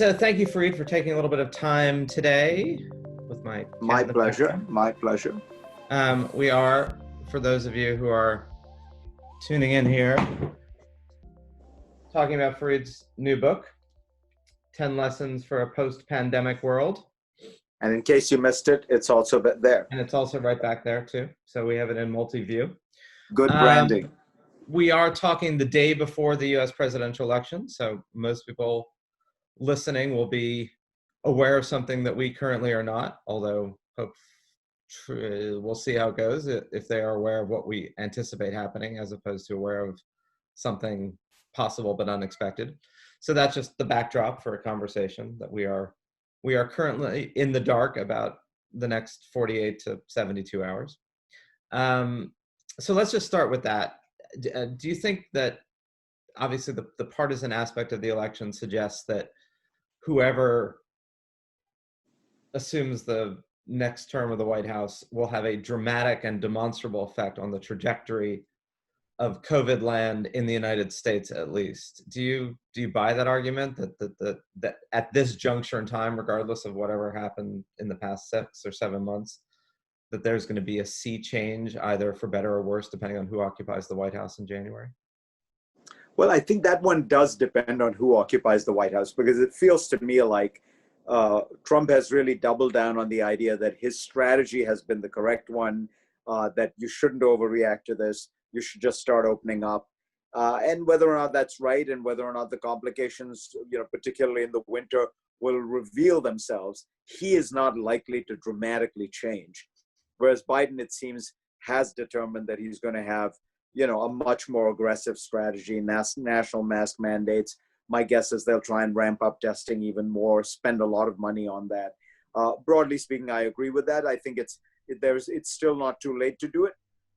So thank you, Fareed, for taking a little bit of time today with my cat My in the pleasure. background. My pleasure. We are, for those of you who are tuning in here, talking about Fareed's new book, 10 Lessons for a Post-Pandemic World. And in case you missed it, it's also there. And it's also right back there, too. So we have it in multi-view. Good branding. We are talking the day before the U.S. presidential election, so most people listening will be aware of something that we currently are not, although we'll see how it goes if they are aware of what we anticipate happening as opposed to aware of something possible but unexpected. So that's just the backdrop for a conversation that we are currently in the dark about the next 48 to 72 hours. So let's just start with that. Do you think that obviously the partisan aspect of the election suggests that whoever assumes the next term of the White House will have a dramatic and demonstrable effect on the trajectory of COVID land in the United States, at least? Do you buy that argument that at this juncture in time, regardless of whatever happened in the past 6 or 7 months, that there's going to be a sea change, either for better or worse, depending on who occupies the White House in January? Well, I think that one does depend on who occupies the White House, because it feels to me like Trump has really doubled down on the idea that his strategy has been the correct one, that you shouldn't overreact to this. You should just start opening up. And whether or not that's right, and whether or not the complications, particularly in the winter, will reveal themselves, he is not likely to dramatically change. Whereas Biden, it seems, has determined that he's going to have a much more aggressive strategy, national mask mandates. My guess is they'll try and ramp up testing even more, spend a lot of money on that. Broadly speaking, I agree with that. I think it's still not too late to do it.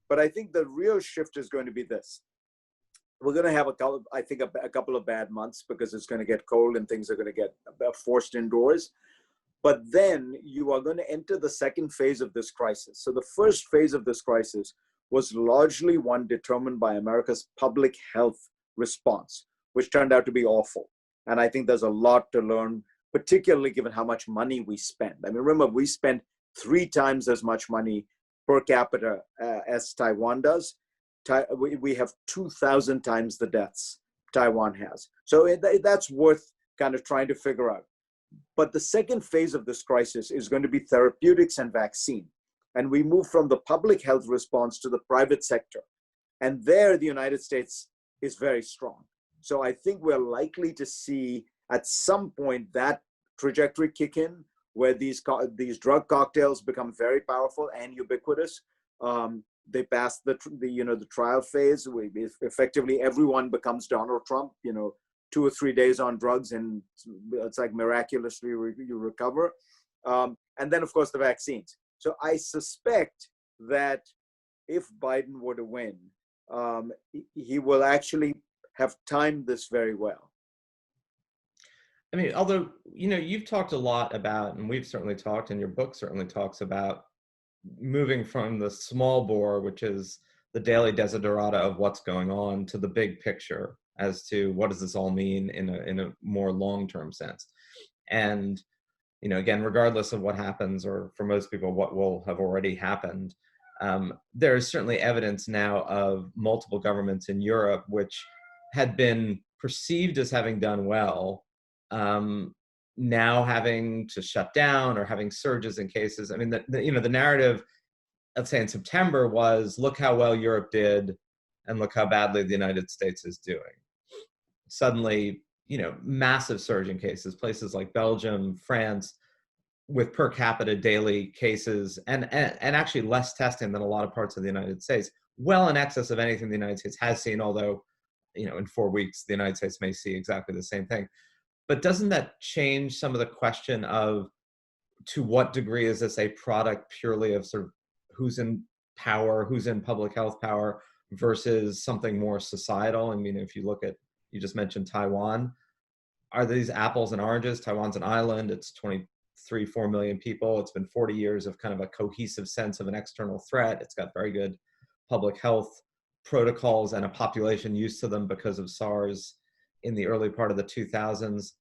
But I think the real shift is going to be this. We're going to have a couple of bad months because it's going to get cold and things are going to get forced indoors. But then you are going to enter the second phase of this crisis. So the first phase of this crisis was largely one determined by America's public health response, which turned out to be awful. And I think there's a lot to learn, particularly given how much money we spend. I mean, remember, we spend 3 times as much money per capita as Taiwan does. We have 2,000 times the deaths Taiwan has. So that's worth kind of trying to figure out. But the second phase of this crisis is going to be therapeutics and vaccine. And we move from the public health response to the private sector. And there, the United States is very strong. So I think we're likely to see at some point that trajectory kick in, where these drug cocktails become very powerful and ubiquitous. They pass the trial phase. Effectively, everyone becomes Donald Trump. 2 or 3 days on drugs, and it's like miraculously you recover. And then, of course, the vaccines. So I suspect that if Biden were to win, he will actually have timed this very well. I mean, although, you've talked a lot about, and we've certainly talked, and your book certainly talks about moving from the small bore, which is the daily desiderata of what's going on, to the big picture as to what does this all mean in a more long-term sense. And, again, regardless of what happens, or for most people, what will have already happened, there is certainly evidence now of multiple governments in Europe which had been perceived as having done well, now having to shut down or having surges in cases. I mean, the narrative, let's say in September, was look how well Europe did and look how badly the United States is doing. Suddenly, massive surge in cases, places like Belgium, France, with per capita daily cases and actually less testing than a lot of parts of the United States, well in excess of anything the United States has seen, although, in 4 weeks, the United States may see exactly the same thing. But doesn't that change some of the question of, to what degree is this a product purely of sort of who's in power, who's in public health power, versus something more societal? I mean, if you look at, you just mentioned Taiwan, are these apples and oranges? Taiwan's an island, it's 23-4 million people. It's been 40 years of kind of a cohesive sense of an external threat. It's got very good public health protocols and a population used to them because of SARS in the early part of the 2000s.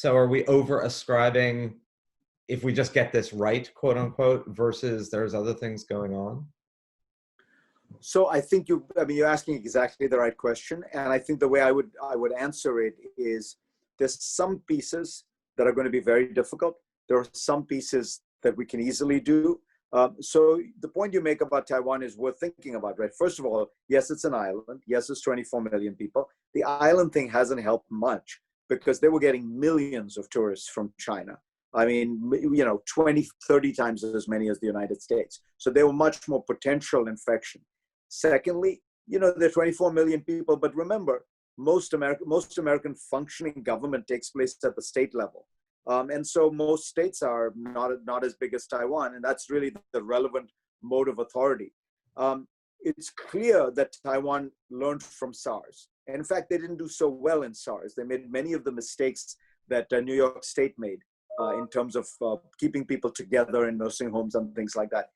So are we over ascribing if we just get this right, quote unquote, versus there's other things going on? So I think you're asking exactly the right question. And I think the way I would answer it is there's some pieces that are going to be very difficult. There are some pieces that we can easily do. So the point you make about Taiwan is worth thinking about, right? First of all, yes, it's an island. Yes, it's 24 million people. The island thing hasn't helped much because they were getting millions of tourists from China. I mean, 20, 30 times as many as the United States. So they were much more potential infection. Secondly, there are 24 million people, but remember, most American functioning government takes place at the state level. And so most states are not as big as Taiwan, and that's really the relevant mode of authority. It's clear that Taiwan learned from SARS. And in fact, they didn't do so well in SARS. They made many of the mistakes that New York State made in terms of keeping people together in nursing homes and things like that.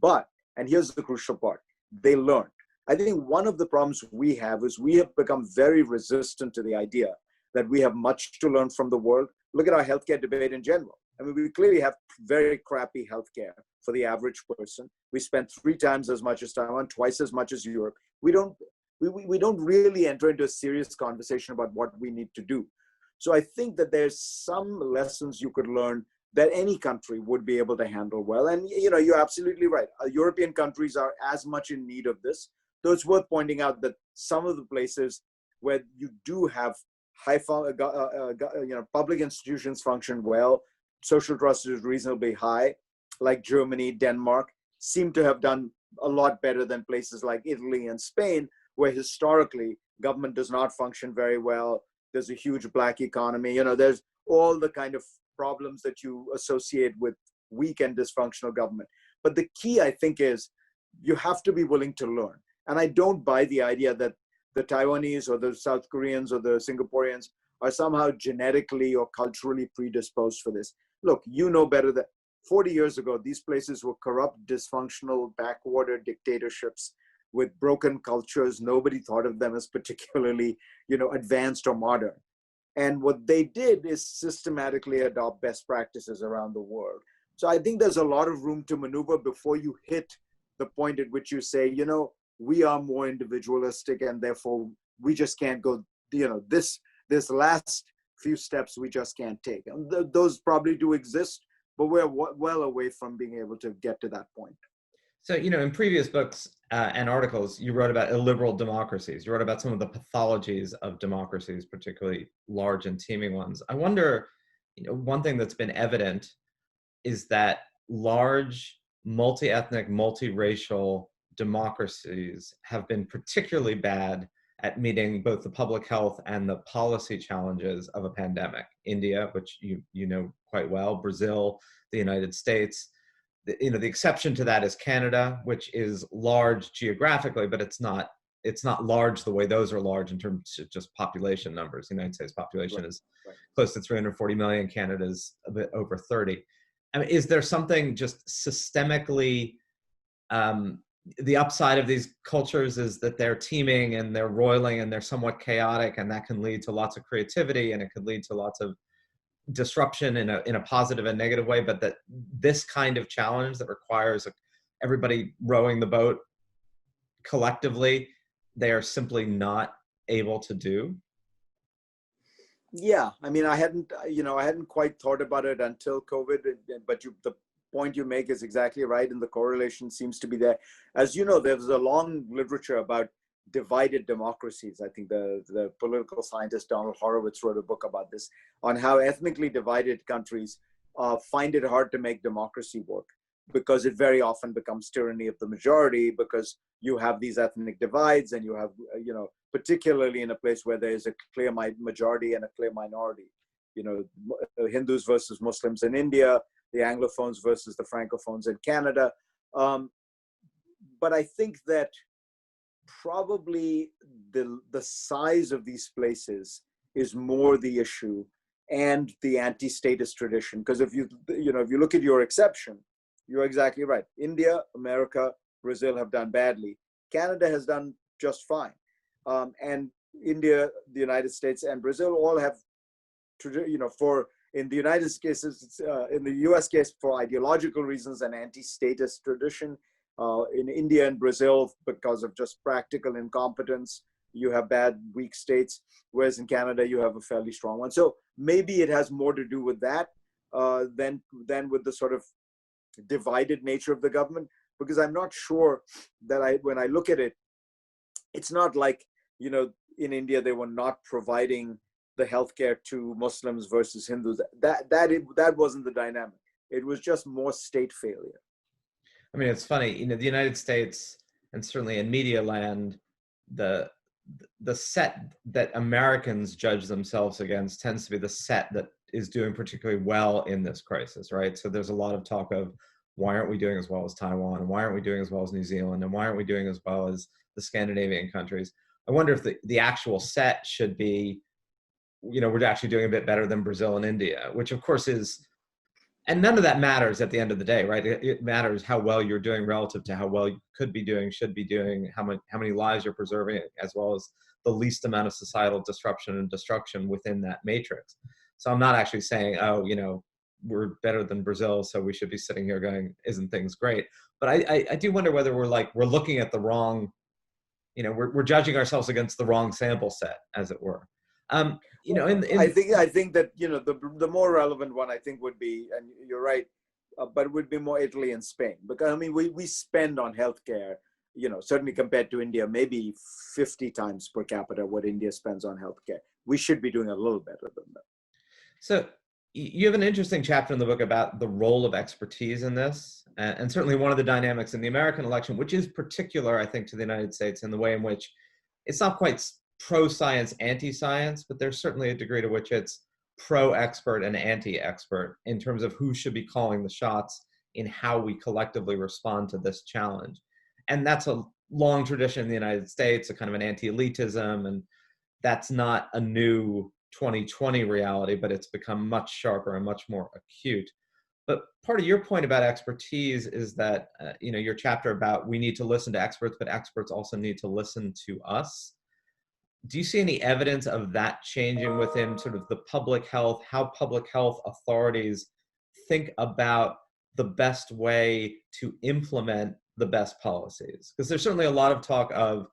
But, and here's the crucial part, they learned. I think one of the problems we have is we have become very resistant to the idea that we have much to learn from the world. Look at our healthcare debate in general. I mean, we clearly have very crappy healthcare for the average person. We spend 3 times as much as Taiwan, twice as much as Europe. We don't really enter into a serious conversation about what we need to do. So I think that there's some lessons you could learn that any country would be able to handle well. And you're absolutely right. European countries are as much in need of this. Though it's worth pointing out that some of the places where you do have public institutions function well, social trust is reasonably high, like Germany, Denmark, seem to have done a lot better than places like Italy and Spain, where historically government does not function very well. There's a huge black economy. There's all the kind of problems that you associate with weak and dysfunctional government. But the key, I think, is you have to be willing to learn. And I don't buy the idea that the Taiwanese or the South Koreans or the Singaporeans are somehow genetically or culturally predisposed for this. Look, you know better that 40 years ago, these places were corrupt, dysfunctional, backwater dictatorships with broken cultures. Nobody thought of them as particularly, advanced or modern. And what they did is systematically adopt best practices around the world. So I think there's a lot of room to maneuver before you hit the point at which you say, we are more individualistic and therefore we just can't go, this last few steps we just can't take. And those probably do exist, but we're well away from being able to get to that point. So, in previous books and articles, you wrote about illiberal democracies. You wrote about some of the pathologies of democracies, particularly large and teeming ones. I wonder, one thing that's been evident is that large, multi-ethnic, multiracial democracies have been particularly bad at meeting both the public health and the policy challenges of a pandemic. India, which you know quite well, Brazil, the United States. The exception to that is Canada, which is large geographically, but it's not large the way those are large in terms of just population numbers. The United States population is close to 340 million. Canada's a bit over 30. I mean, is there something just systemically, the upside of these cultures is that they're teeming and they're roiling and they're somewhat chaotic, and that can lead to lots of creativity and it could lead to lots of disruption in a positive and negative way, but that this kind of challenge that requires everybody rowing the boat collectively, they are simply not able to do? Yeah, I mean, I hadn't quite thought about it until COVID, but the point you make is exactly right, and the correlation seems to be there. As you know, there's a long literature about divided democracies. I think the political scientist Donald Horowitz wrote a book about this, on how ethnically divided countries find it hard to make democracy work, because it very often becomes tyranny of the majority, because you have these ethnic divides, and you have, particularly in a place where there is a clear majority and a clear minority, Hindus versus Muslims in India, the Anglophones versus the Francophones in Canada. But I think that probably the size of these places is more the issue, and the anti-statist tradition. Because if you look at your exception, you're exactly right. India, America, Brazil have done badly. Canada has done just fine. And India, the United States, and Brazil all have for in the United States, in the U.S. case, for ideological reasons and anti-statist tradition. In India and Brazil, because of just practical incompetence, you have bad, weak states, whereas in Canada, you have a fairly strong one. So maybe it has more to do with that than with the sort of divided nature of the government, because I'm not sure that when I look at it, it's not like, in India, they were not providing the healthcare to Muslims versus Hindus. That wasn't the dynamic. It was just more state failure. I mean, it's funny, the United States, and certainly in media land, the set that Americans judge themselves against tends to be the set that is doing particularly well in this crisis, right? So there's a lot of talk of, why aren't we doing as well as Taiwan? And why aren't we doing as well as New Zealand? And why aren't we doing as well as the Scandinavian countries? I wonder if the actual set should be, we're actually doing a bit better than Brazil and India, which of course is, and none of that matters at the end of the day, right? It matters how well you're doing relative to how well you could be doing, should be doing, how many lives you're preserving, as well as the least amount of societal disruption and destruction within that matrix. So I'm not actually saying, we're better than Brazil, so we should be sitting here going, isn't things great? But I do wonder whether we're looking at the wrong, we're judging ourselves against the wrong sample set, as it were. I think that the more relevant one I think would be, and you're right, but it would be more Italy and Spain, because I mean we spend on healthcare, certainly compared to India, maybe 50 times per capita what India spends on healthcare. We should be doing a little better than that. So you have an interesting chapter in the book about the role of expertise in this, and certainly one of the dynamics in the American election, which is particular, I think, to the United States in the way in which it's not quite pro-science, anti-science, but there's certainly a degree to which it's pro-expert and anti-expert in terms of who should be calling the shots in how we collectively respond to this challenge. And that's a long tradition in the United States, a kind of an anti-elitism, and that's not a new 2020 reality, but it's become much sharper and much more acute. But part of your point about expertise is that, your chapter about we need to listen to experts, but experts also need to listen to us. Do you see any evidence of that changing within sort of the public health, how public health authorities think about the best way to implement the best policies? Because there's certainly a lot of talk of,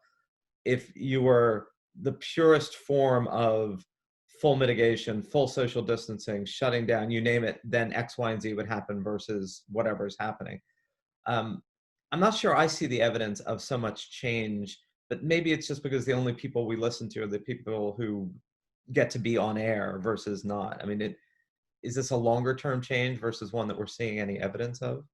if you were the purest form of full mitigation, full social distancing, shutting down, you name it, then X, Y, and Z would happen versus whatever's happening. I'm not sure I see the evidence of so much change, but maybe it's just because the only people we listen to are the people who get to be on air versus not. I mean, is this a longer term change versus one that we're seeing any evidence of?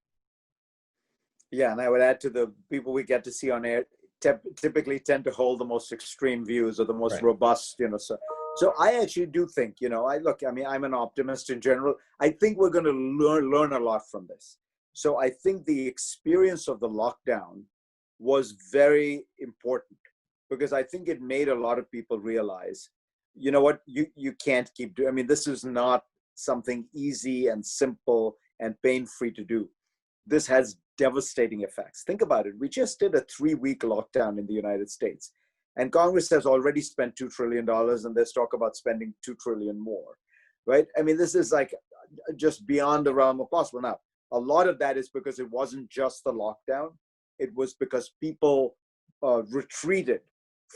Yeah, and I would add, to the people we get to see on air typically tend to hold the most extreme views or the most robust, So I actually do think, I'm an optimist in general. I think we're going to learn a lot from this. So I think the experience of the lockdown was very important, because I think it made a lot of people realize, you can't keep doing. I mean, this is not something easy and simple and pain-free to do. This has devastating effects. Think about it. We just did a 3-week lockdown in the United States, and Congress has already spent $2 trillion, and there's talk about spending $2 trillion more, right? I mean, this is like just beyond the realm of possible. Now, a lot of that is because it wasn't just the lockdown. It was because people retreated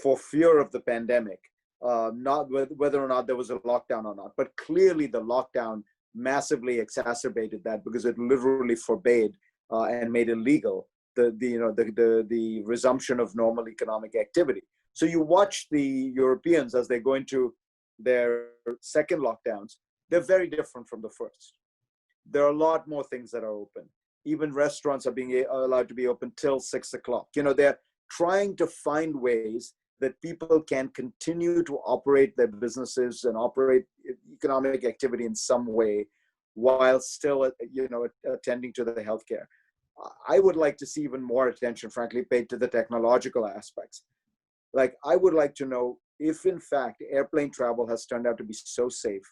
for fear of the pandemic, not whether or not there was a lockdown or not. But clearly the lockdown massively exacerbated that, because it literally forbade and made illegal the resumption of normal economic activity. So you watch the Europeans as they go into their second lockdowns, they're very different from the first. There are a lot more things that are open. Even restaurants are being allowed to be open till 6 o'clock. They're trying to find ways that people can continue to operate their businesses and operate economic activity in some way while still, attending to the healthcare. I would like to see even more attention, frankly, paid to the technological aspects. Like, I would like to know if, in fact, airplane travel has turned out to be so safe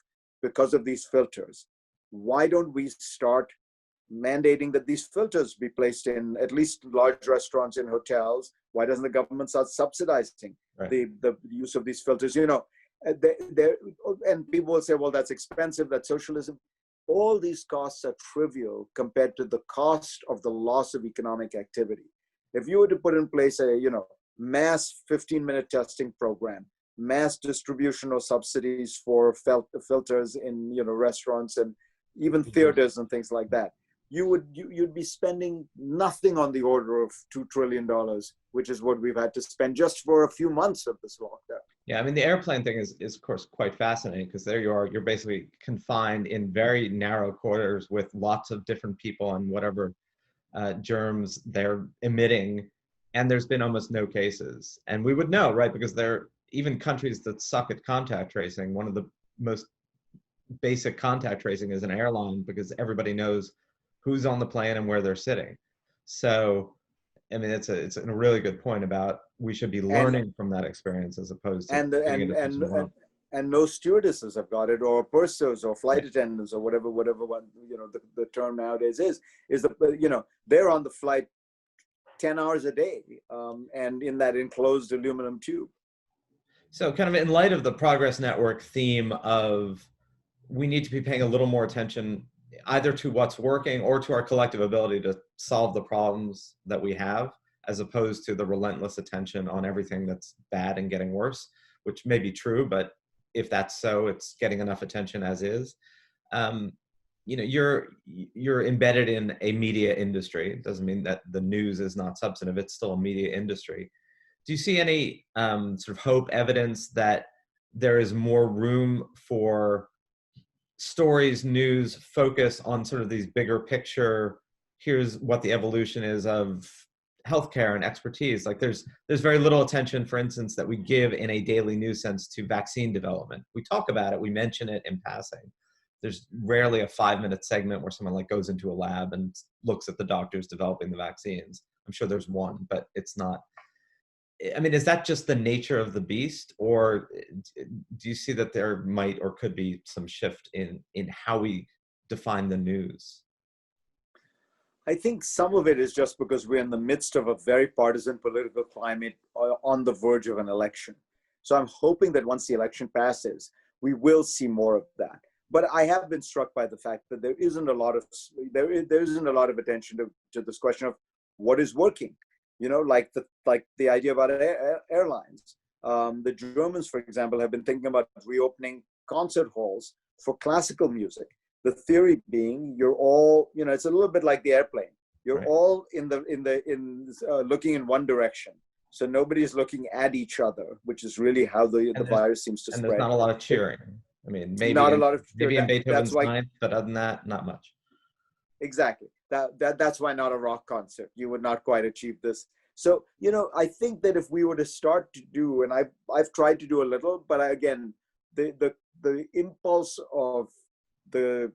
because of these filters. Why don't we start mandating that these filters be placed in at least large restaurants and hotels? Why doesn't the government start subsidizing the use of these filters? And people will say, well, that's expensive, that's socialism. All these costs are trivial compared to the cost of the loss of economic activity. If you were to put in place a, mass 15-minute testing program, mass distribution of subsidies for filters in, restaurants and even theaters and things like that, you'd be spending nothing on the order of $2 trillion, which is what we've had to spend just for a few months of this lockdown. Yeah, I mean, the airplane thing is of course quite fascinating, because there you are, you're basically confined in very narrow quarters with lots of different people and whatever germs they're emitting, and there's been almost no cases. And we would know, right? Because there, even countries that suck at contact tracing, one of the most basic contact tracing is an airline, because everybody knows who's on the plane and where they're sitting. So, I mean, it's a really good point about we should be learning from that experience as opposed to and doing it as and no stewardesses have got it, or pursers, or flight attendants, or whatever one, the term nowadays is that, they're on the flight 10 hours a day, and in that enclosed aluminum tube. So kind of in light of the Progress Network theme of we need to be paying a little more attention either to what's working or to our collective ability to solve the problems that we have, as opposed to the relentless attention on everything that's bad and getting worse, which may be true, but if that's so, it's getting enough attention as is. You're embedded in a media industry. It doesn't mean that the news is not substantive. It's still a media industry. Do you see any sort of hope, evidence that there is more room for stories, news, focus on sort of these bigger picture, here's what the evolution is of healthcare and expertise? Like there's very little attention, for instance, that we give in a daily news sense to vaccine development. We talk about it, we mention it in passing. There's rarely a 5-minute segment where someone like goes into a lab and looks at the doctors developing the vaccines. I'm sure there's one, but it's not. I mean, is that just the nature of the beast, or do you see that there might or could be some shift in how we define the news? I think some of it is just because we're in the midst of a very partisan political climate, on the verge of an election. So I'm hoping that once the election passes, we will see more of that. But I have been struck by the fact that there isn't a lot of attention to this question of what is working. Like the idea about airlines. The Germans, for example, have been thinking about reopening concert halls for classical music. The theory being, you're all, it's a little bit like the airplane. You're Right. all looking in one direction. So nobody's looking at each other, which is really how the virus seems to And spread. there's not a lot of cheering. I mean, Not a lot of maybe in Beethoven's that's why, ninth, but other than that, not much. exactly. That's why not a rock concert. You would not quite achieve this. So, I think that if we were to start to do, and I've tried to do a little, but again, the impulse of the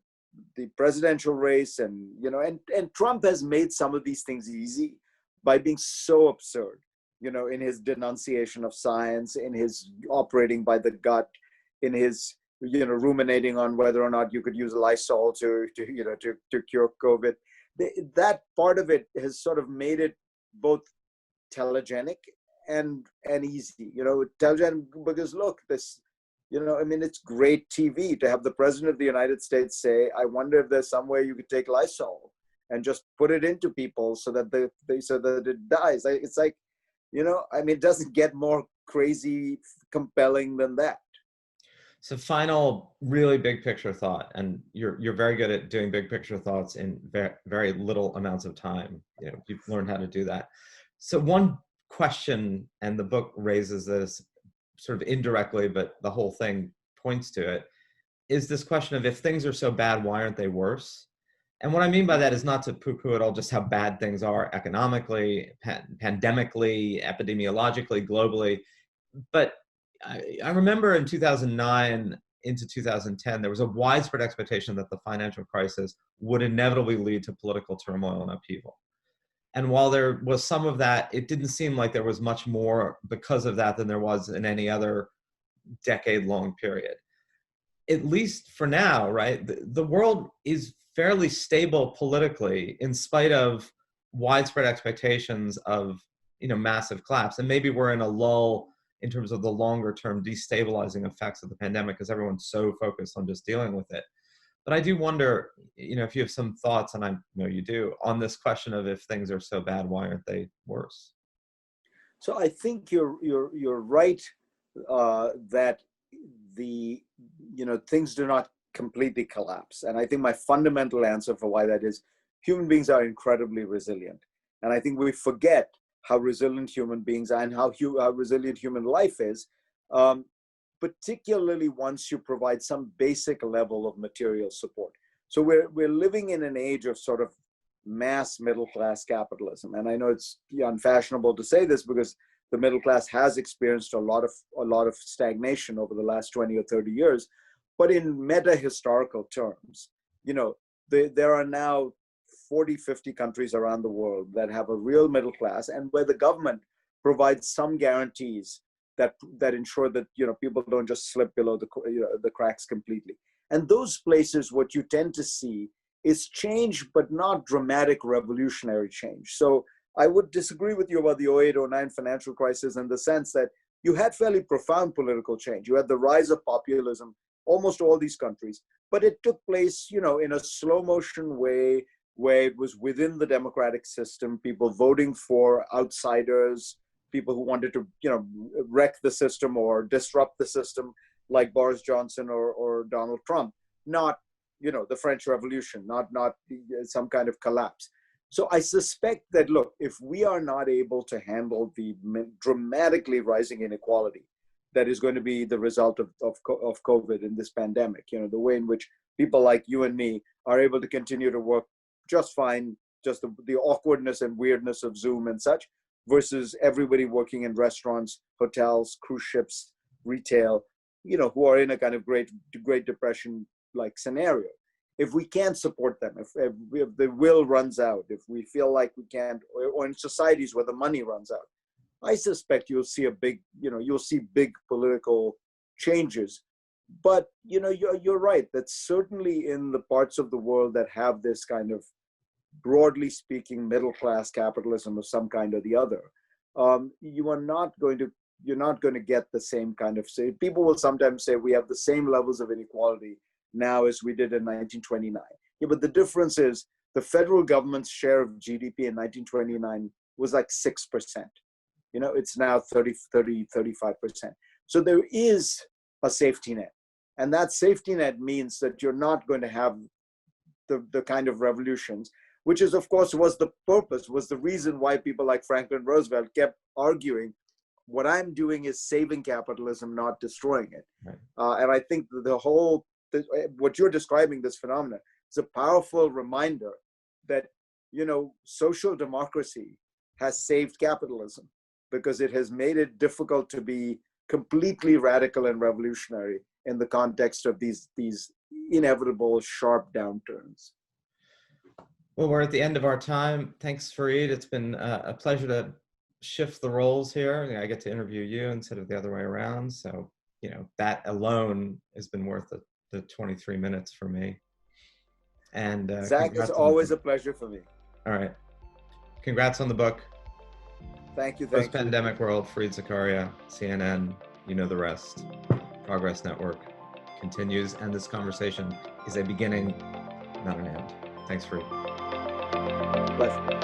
presidential race, and Trump has made some of these things easy by being so absurd, in his denunciation of science, in his operating by the gut, in his ruminating on whether or not you could use Lysol to cure COVID. That part of it has sort of made it both telegenic and easy. Telegenic because look, this, it's great TV to have the president of the United States say, I wonder if there's some way you could take Lysol and just put it into people so that that it dies. It's like, it doesn't get more crazy compelling than that. So final really big picture thought, and you're very good at doing big picture thoughts in very, very little amounts of time. You've learned how to do that. So one question, and the book raises this sort of indirectly, but the whole thing points to it, is this question of, if things are so bad, why aren't they worse? And what I mean by that is not to poo-poo at all just how bad things are economically, pandemically, epidemiologically, globally, but I remember in 2009 into 2010, there was a widespread expectation that the financial crisis would inevitably lead to political turmoil and upheaval. And while there was some of that, it didn't seem like there was much more because of that than there was in any other decade-long period. At least for now, right? The world is fairly stable politically in spite of widespread expectations of, massive collapse. And maybe we're in a lull in terms of the longer term destabilizing effects of the pandemic, because everyone's so focused on just dealing with it. But I do wonder, if you have some thoughts, and I know you do, on this question of if things are so bad, why aren't they worse? So I think you're right that the things do not completely collapse, and I think my fundamental answer for why that is, human beings are incredibly resilient, and I think we forget how resilient human beings are and how resilient human life is, particularly once you provide some basic level of material support. So we're living in an age of sort of mass middle class capitalism, and I know it's unfashionable to say this because the middle class has experienced a lot of stagnation over the last 20 or 30 years. But in meta historical terms, there are now 40, 50 countries around the world that have a real middle class, and where the government provides some guarantees that ensure that people don't just slip below the cracks completely. And those places, what you tend to see is change, but not dramatic revolutionary change. So I would disagree with you about the 08-09 financial crisis in the sense that you had fairly profound political change. You had the rise of populism, almost all these countries, but it took place, in a slow motion way, where it was within the democratic system, people voting for outsiders, people who wanted to, wreck the system or disrupt the system, like Boris Johnson or Donald Trump, not, the French Revolution, not some kind of collapse. So I suspect that, look, if we are not able to handle the dramatically rising inequality that is going to be the result of COVID in this pandemic, the way in which people like you and me are able to continue to work just fine, just the awkwardness and weirdness of Zoom and such, versus everybody working in restaurants, hotels, cruise ships, retail, who are in a kind of Great Depression-like scenario. If we can't support them, if the will runs out, if we feel like we can't, or in societies where the money runs out, I suspect you'll see big political changes. But you're right that certainly in the parts of the world that have this kind of, broadly speaking, middle class capitalism of some kind or the other, you're not going to get the same kind of say. People will sometimes say we have the same levels of inequality now as we did in 1929. Yeah, but the difference is the federal government's share of GDP in 1929 was like 6%. It's now 35%. So there is a safety net. And that safety net means that you're not going to have the kind of revolutions, which is, of course, was the reason why people like Franklin Roosevelt kept arguing, what I'm doing is saving capitalism, not destroying it. Right. And I think what you're describing, this phenomenon, is a powerful reminder that, social democracy has saved capitalism because it has made it difficult to be completely radical and revolutionary in the context of these inevitable sharp downturns. Well, we're at the end of our time. Thanks, Fareed. It's been a pleasure to shift the roles here. I get to interview you instead of the other way around. So, that alone has been worth the 23 minutes for me. And Zach, it's always a pleasure for me. All right. Congrats on the book. Thank you. Post-pandemic world, Fareed Zakaria, CNN, you know the rest. Progress Network continues, and this conversation is a beginning, not an end. Thanks, Fareed. Pleasure.